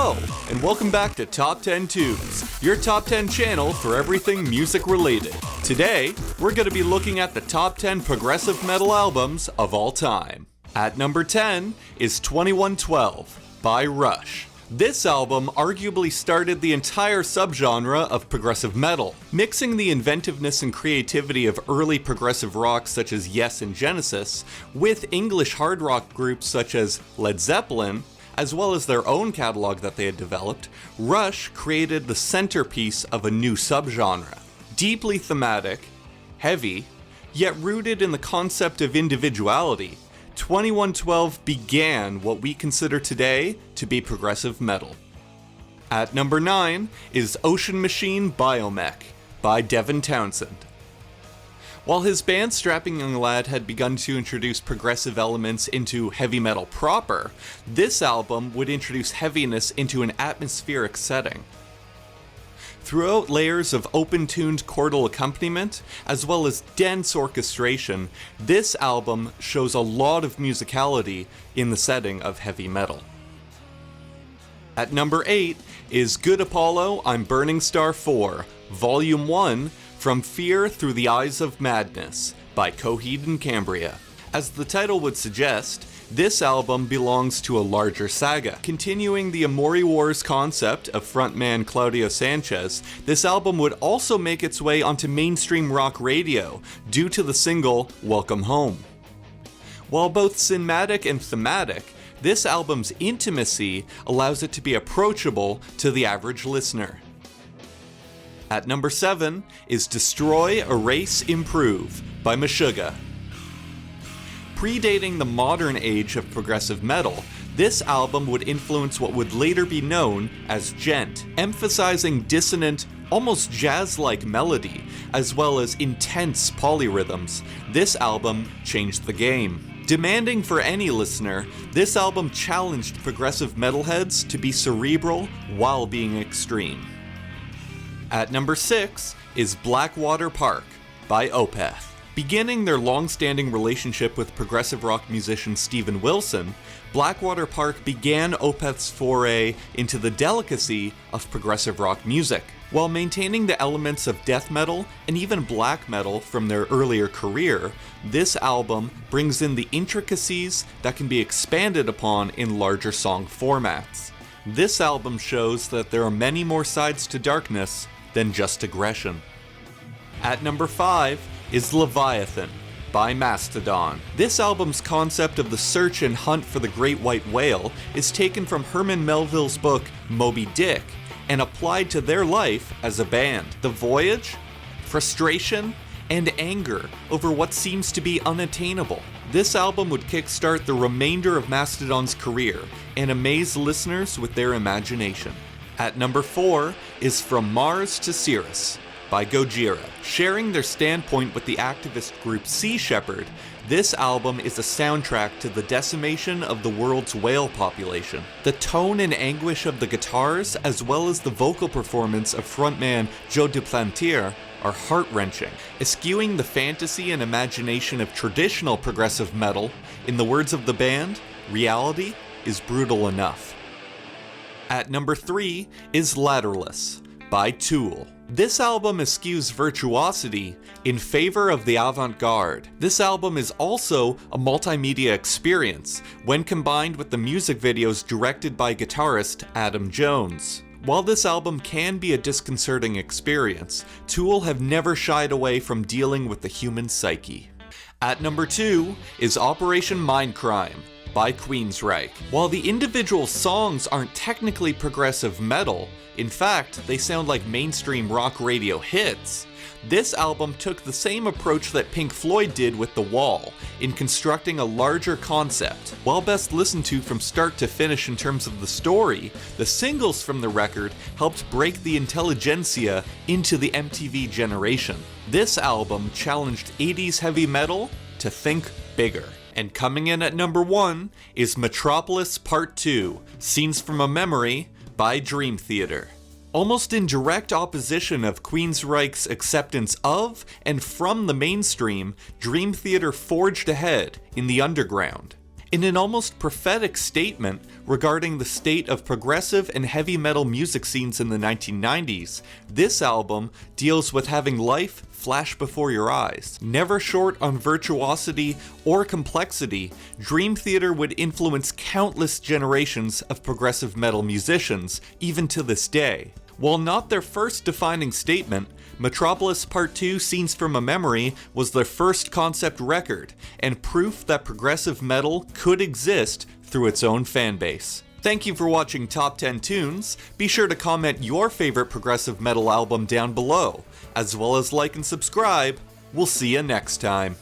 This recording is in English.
Hello, and welcome back to Top 10 Tunes, your top 10 channel for everything music related. Today, we're going to be looking at the top 10 progressive metal albums of all time. At number 10 is 2112 by Rush. This album arguably started the entire subgenre of progressive metal, mixing the inventiveness and creativity of early progressive rock such as Yes and Genesis with English hard rock groups such as Led Zeppelin, as well as their own catalog that they had developed. Rush created the centerpiece of a new subgenre. Deeply thematic, heavy, yet rooted in the concept of individuality, 2112 began what we consider today to be progressive metal. At number 9 is Ocean Machine Biomech by Devin Townsend. While his band Strapping Young Lad had begun to introduce progressive elements into heavy metal proper, this album would introduce heaviness into an atmospheric setting. Throughout layers of open-tuned chordal accompaniment, as well as dense orchestration, this album shows a lot of musicality in the setting of heavy metal. At number 8 is Good Apollo, I'm Burning Star 4, Volume 1, From Fear Through the Eyes of Madness by Coheed and Cambria. As the title would suggest, this album belongs to a larger saga. Continuing the Amori Wars concept of frontman Claudio Sanchez, this album would also make its way onto mainstream rock radio due to the single Welcome Home. While both cinematic and thematic, this album's intimacy allows it to be approachable to the average listener. At number 7 is Destroy, Erase, Improve by Meshuggah. Predating the modern age of progressive metal, this album would influence what would later be known as djent, emphasizing dissonant, almost jazz-like melody, as well as intense polyrhythms. This album changed the game. Demanding for any listener, this album challenged progressive metalheads to be cerebral while being extreme. At number 6 is Blackwater Park by Opeth. Beginning their long-standing relationship with progressive rock musician Steven Wilson, Blackwater Park began Opeth's foray into the delicacy of progressive rock music. While maintaining the elements of death metal and even black metal from their earlier career, this album brings in the intricacies that can be expanded upon in larger song formats. This album shows that there are many more sides to darkness than just aggression. At number 5 is Leviatthan by Mastodon. This album's concept of the search and hunt for the great white whale is taken from Herman Melville's book Moby Dick and applied to their life as a band. The voyage, frustration, and anger over what seems to be unattainable. This album would kickstart the remainder of Mastodon's career and amaze listeners with their imagination. At number 4 is From Mars to Sirius by Gojira. Sharing their standpoint with the activist group Sea Shepherd, this album is a soundtrack to the decimation of the world's whale population. The tone and anguish of the guitars, as well as the vocal performance of frontman Joe Duplantier, are heart-wrenching, eschewing the fantasy and imagination of traditional progressive metal. In the words of the band, reality is brutal enough. At number 3 is Lateralus by Tool. This album eschews virtuosity in favor of the avant-garde. This album is also a multimedia experience when combined with the music videos directed by guitarist Adam Jones. While this album can be a disconcerting experience, Tool have never shied away from dealing with the human psyche. At number 2 is Operation Mindcrime by Queensryche. While the individual songs aren't technically progressive metal, in fact, they sound like mainstream rock radio hits, this album took the same approach that Pink Floyd did with The Wall, in constructing a larger concept. While best listened to from start to finish in terms of the story, the singles from the record helped break the intelligentsia into the MTV generation. This album challenged 80s heavy metal to think bigger. And coming in at number 1 is Metropolis Part 2, Scenes from a Memory by Dream Theater. Almost in direct opposition of Queensryche's acceptance of and from the mainstream, Dream Theater forged ahead in the underground. In an almost prophetic statement regarding the state of progressive and heavy metal music scenes in the 1990s, this album deals with having life flash before your eyes. Never short on virtuosity or complexity, Dream Theater would influence countless generations of progressive metal musicians, even to this day. While not their first defining statement, Metropolis Part 2 Scenes from a Memory was their first concept record, and proof that progressive metal could exist through its own fanbase. Thank you for watching Top 10 Tunes. Be sure to comment your favorite progressive metal album down below, as well as like and subscribe. We'll see you next time.